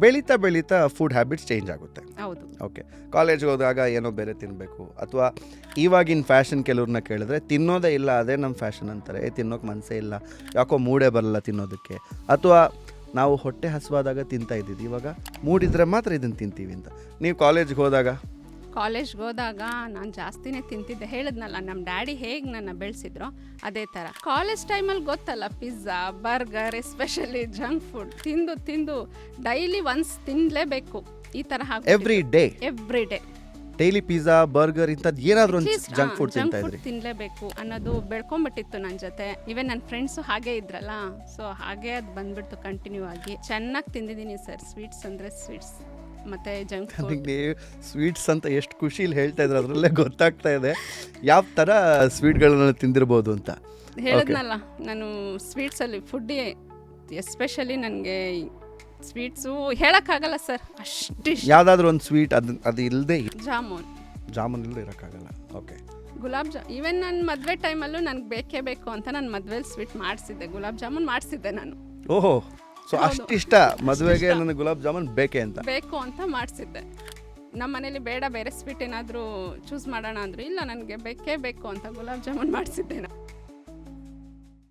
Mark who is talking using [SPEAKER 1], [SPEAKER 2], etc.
[SPEAKER 1] ಬೆಳೀತಾ ಬೆಳೀತಾ food habits change ಆಗುತ್ತೆ.
[SPEAKER 2] ಹೌದು.
[SPEAKER 1] ಓಕೆ, ಕಾಲೇಜ್ಗೆ ಹೋದಾಗ ಏನೋ ಬೇರೆ ತಿನ್ನಬೇಕು, ಅಥವಾ ಇವಾಗಿನ ಫ್ಯಾಷನ್ ಕೆಲವ್ರನ್ನ ಕೇಳಿದ್ರೆ ತಿನ್ನೋದೇ ಇಲ್ಲ, ಅದೇ ನಮ್ಮ ಫ್ಯಾಷನ್ ಅಂತಾರೆ. ತಿನ್ನೋಕೆ ಮನಸ್ಸೇ ಇಲ್ಲ, ಯಾಕೋ ಮೂಡೇ ಬರಲ್ಲ ತಿನ್ನೋದಕ್ಕೆ, ಅಥವಾ ನಾವು ಹೊಟ್ಟೆ ಹಸುವಾದಾಗ ತಿಂತಾ ಇದ್ದಿದ್ದು, ಇವಾಗ ಮೂಡಿದ್ರೆ ಮಾತ್ರ ಇದನ್ನು ತಿಂತೀವಿ ಅಂತ. ನೀವು ಕಾಲೇಜ್ಗೆ ಹೋದಾಗ
[SPEAKER 2] ನಾನು ಜಾಸ್ತಿನೇ ತಿಂತಿದ್ದೆ. ಹೇಳಿದ್ನಲ್ಲ, ನಮ್ಮ ಡ್ಯಾಡಿ ಹೇಗೆ ನನ್ನ ಬೆಳೆಸಿದ್ರು ಅದೇ ಥರ. ಕಾಲೇಜ್ ಟೈಮಲ್ಲಿ ಗೊತ್ತಲ್ಲ, pizza, burger, especially junk food ತಿಂದು ಡೈಲಿ ಒನ್ಸ್ ತಿನ್ನಲೇಬೇಕು ಈ ಥರ.
[SPEAKER 1] Every day daily pizza, burger ಇಂಥದ್ದು ಏನಾದರೂ ಒಂದು ಜಂಕ್ ಫುಡ್
[SPEAKER 2] ತಿನ್ನಲೇಬೇಕು ಅನ್ನೋದು ಬೆಳ್ಕೊಂಬಿಟ್ಟಿತ್ತು ನನ್ನ ಜೊತೆ. ಇವನ್ ನನ್ನ ಫ್ರೆಂಡ್ಸು ಹಾಗೆ ಇದ್ರಲ್ಲ, ಸೊ ಹಾಗೆ ಅದು ಬಂದ್ಬಿಡ್ತು ಕಂಟಿನ್ಯೂ ಆಗಿ. ಚೆನ್ನಾಗಿ ತಿಂದಿದ್ದೀನಿ ಸರ್. ಸ್ವೀಟ್ಸ್ ಅಂದರೆ ಸ್ವೀಟ್ಸ್ ಮತ್ತು ಜಂಕ್ ಫುಡ್.
[SPEAKER 1] ಸ್ವೀಟ್ಸ್ ಅಂತ ಎಷ್ಟು ಖುಷಿಲಿ ಹೇಳ್ತಾ ಇದ್ರು, ಅದರಲ್ಲೇ ಗೊತ್ತಾಗ್ತಾ ಇದೆ ಯಾವ ಥರ ಸ್ವೀಟ್ಗಳನ್ನ ತಿಂದಿರ್ಬೋದು ಅಂತ.
[SPEAKER 2] ಹೇಳಿದ್ನಲ್ಲ, ನಾನು ಸ್ವೀಟ್ಸಲ್ಲಿ ಫುಡ್ಡಿ ಎಸ್ಪೆಷಲಿ ನನಗೆ ಸ್ವೀಟ್ಸು ಹೇಳೋಕ್ಕಾಗಲ್ಲ ಸರ್, ಅಷ್ಟಿಷ್ಟ.
[SPEAKER 1] ಯಾವುದಾದ್ರೂ ಒಂದು ಸ್ವೀಟ್ ಅದು ಇಲ್ಲದೆ ಜಾಮೂನ್ ಇಲ್ಲದೆ ಇರೋಕ್ಕಾಗಲ್ಲ. ಓಕೆ,
[SPEAKER 2] ಗುಲಾಬ್ ಈವನ್ ನನ್ನ ಮದುವೆ ಟೈಮಲ್ಲೂ ನನಗೆ ಬೇಕೇ ಬೇಕು ಅಂತ ನಾನು ಮದುವೆಲಿ ಸ್ವೀಟ್ ಮಾಡಿಸಿದ್ದೆ, ಗುಲಾಬ್ ಜಾಮೂನ್ ಮಾಡಿಸಿದ್ದೆ ನಾನು.
[SPEAKER 1] ಓಹೋ, ಸೊ ಅಷ್ಟಿಷ್ಟ ಮದುವೆಗೆ ನನಗೆ ಗುಲಾಬ್ ಜಾಮೂನ್ ಬೇಕು
[SPEAKER 2] ಅಂತ ಮಾಡಿಸಿದ್ದೆ. ನಮ್ಮ ಮನೇಲಿ ಬೇಡ ಬೇರೆ ಸ್ವೀಟ್ ಏನಾದರೂ ಚೂಸ್ ಮಾಡೋಣ ಅಂದರು, ಇಲ್ಲ ನನಗೆ ಬೇಕೇ ಬೇಕು ಅಂತ ಗುಲಾಬ್ ಜಾಮೂನ್ ಮಾಡಿಸಿದ್ದೆ ನಾನು.